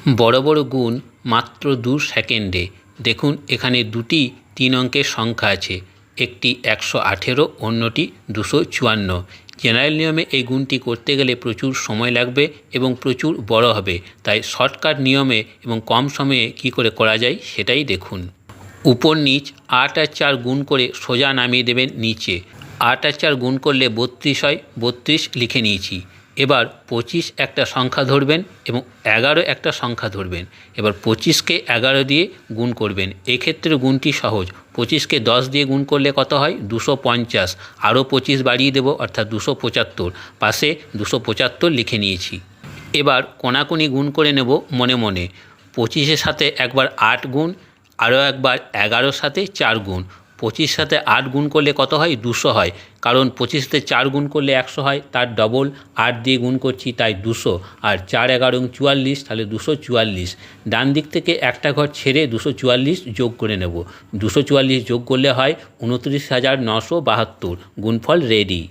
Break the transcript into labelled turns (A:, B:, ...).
A: বড় বড় গুণ মাত্র 2 সেকেন্ডে। দেখুন এখানে দুটি 3 অঙ্কের সংখ্যা আছে, একটি 118, অন্যটি 254। জেনারেল নিয়মে এই গুণটি করতে গেলে প্রচুর সময় লাগবে এবং প্রচুর বড় হবে, তাই শর্টকাট নিয়মে এবং কম সময়ে কি করে করা যায় সেটাই দেখুন। উপর নিচ 8 আর 4 গুণ করে সোজা নামিয়ে দেবেন নিচে। 8 আর 4 গুণ করলে 32 হয়, 32 লিখে নিয়েছি। এবার 25 একটা সংখ্যা ধরবেন এবং 11 একটা সংখ্যা ধরবেন। এবার 25কে 11 দিয়ে গুণ করবেন। এক্ষেত্রে গুণটি সহজ। 25কে 10 দিয়ে গুণ করলে কত হয়? 250। আরও 25 বাড়িয়ে দেব, অর্থাৎ 275। পাশে 275 লিখে নিয়েছি। এবার কোনাকুনি গুণ করে নেব মনে মনে। 25-এর সাথে একবার 8 গুণ, আরও একবার 11-র সাথে 4 গুণ। 25 সাথে 8 গুণ করলে কত হয়? 200 হয়, কারণ 25 সাথে 4 গুণ করলে 100 হয়, তার ডবল 8 দিয়ে গুণ করছি, তাই 200। আর 4 11 44, তাহলে 244। ডান দিক থেকে একটা ঘর ছেড়ে 244 যোগ করে নেব। 244 যোগ করলে হয় 29,972। গুণফল রেডি।